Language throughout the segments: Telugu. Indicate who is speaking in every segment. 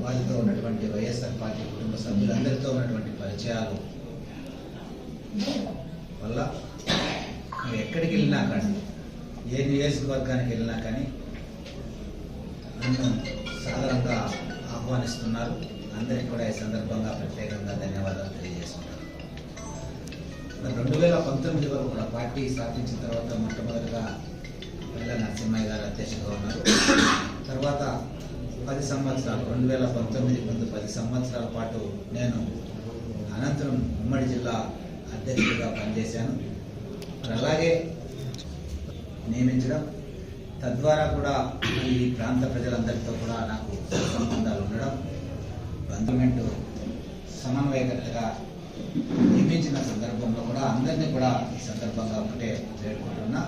Speaker 1: వారితో ఉన్నటువంటి వైఎస్ఆర్ పార్టీ కుటుంబ సభ్యులందరితో ఉన్నటువంటి పరిచయాలు వల్ల ఎక్కడికి వెళ్ళినా కానీ ఏ నియోజకవర్గానికి వెళ్ళినా కానీ నన్ను సాధారణంగా ఆహ్వానిస్తున్నారు. అందరికీ కూడా ఈ సందర్భంగా ప్రత్యేకంగా ధన్యవాదాలు తెలియజేస్తున్నారు. 2019 వరకు కూడా పార్టీ స్థాపించిన తర్వాత మొట్టమొదటిగా పిల్ల నరసింహయ్య గారు అధ్యక్షుడిగా ఉన్నారు. తర్వాత 10 సంవత్సరాలు 2019 ముందు 10 సంవత్సరాల పాటు నేను అనంతరం ఉమ్మడి జిల్లా అధ్యక్షుడిగా పనిచేశాను. మరి అలాగే నియమించడం తద్వారా కూడా ఈ ప్రాంత ప్రజలందరితో కూడా నాకు సంబంధాలు ఉండడం, గవర్నమెంట్ సమన్వయకర్తగా నియమించిన సందర్భంలో కూడా అందరినీ కూడా ఈ సందర్భంగా ఒకటే వేడుకుంటున్నా.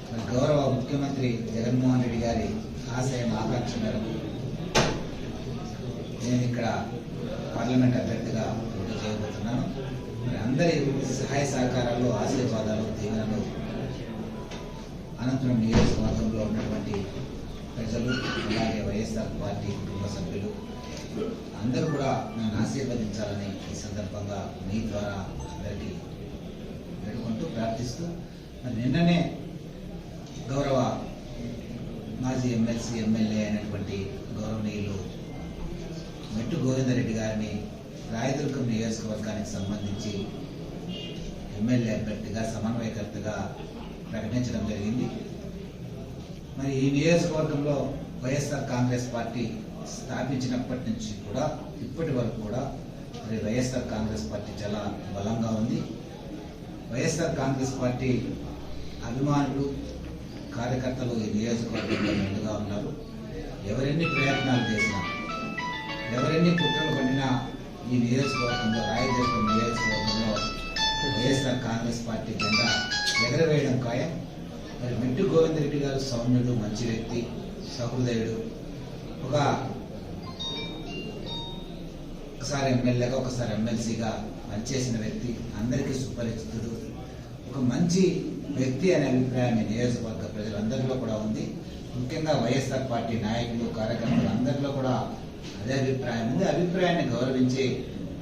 Speaker 1: మరి గౌరవ ముఖ్యమంత్రి జగన్మోహన్ రెడ్డి గారి ఆశయం ఆకాంక్ష మేరకు నేను ఇక్కడ పార్లమెంట్ అభ్యర్థిగా పోటీ చేయబోతున్నాను. మరి అందరి సహాయ సహకారాలు, ఆశీర్వాదాలు, దీవెనలు అనంతరం నియోజకవర్గంలో ఉన్నటువంటి ప్రజలు, అలాగే వైఎస్ఆర్ పార్టీ కుటుంబ సభ్యులు అందరూ కూడా నన్ను ఆశీర్వదించాలని ఈ సందర్భంగా మీ ద్వారా అందరికీ వేడుకుంటూ ప్రార్థిస్తూ, మరి నిన్ననే గౌరవ మాజీ ఎమ్మెల్సీ ఎమ్మెల్యే అయినటువంటి గౌరవనీయులు మెట్టు గోవిందరెడ్డి గారిని రాయదుర్గం నియోజకవర్గానికి సంబంధించి ఎమ్మెల్యే అభ్యర్థిగా సమన్వయకర్తగా ప్రకటించడం జరిగింది. మరి ఈ నియోజకవర్గంలో వైఎస్ఆర్ కాంగ్రెస్ పార్టీ స్థాపించినప్పటి నుంచి కూడా ఇప్పటి వరకు కూడా మరి వైఎస్ఆర్ కాంగ్రెస్ పార్టీ చాలా బలంగా ఉంది. వైఎస్ఆర్ కాంగ్రెస్ పార్టీ అభిమానులు, కార్యకర్తలు ఈ నియోజకవర్గంలో మెండుగా ఉన్నారు. ఎవరెన్ని ప్రయత్నాలు చేసినా, ఎవరెన్ని కుట్రలు పడినా ఈ నియోజకవర్గంలో, రాయదుర్గం నియోజకవర్గంలో వైఎస్ఆర్ కాంగ్రెస్ పార్టీ జెండా ఎగరవేయడం ఖాయం. మరి మెట్టు గోవిందరెడ్డి గారు సౌమ్యుడు, మంచి వ్యక్తి, సహృదయుడు, ఒకసారి ఎమ్మెల్యేగా ఒకసారి ఎమ్మెల్సీగా పనిచేసిన వ్యక్తి, అందరికీ సుపరిచితుడు, ఒక మంచి వ్యక్తి అనే అభిప్రాయం ఈ నియోజకవర్గ ప్రజలందరిలో కూడా ఉంది. ముఖ్యంగా వైఎస్ఆర్ పార్టీ నాయకులు, కార్యకర్తలు అందరిలో కూడా అదే అభిప్రాయం ఉంది. అభిప్రాయాన్ని గౌరవించి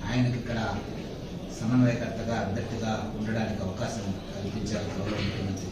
Speaker 1: ఆయనకి ఇక్కడ సమన్వయకర్తగా, అభ్యర్థిగా ఉండడానికి అవకాశం కల్పించారు గౌరవ ముఖ్యమంత్రి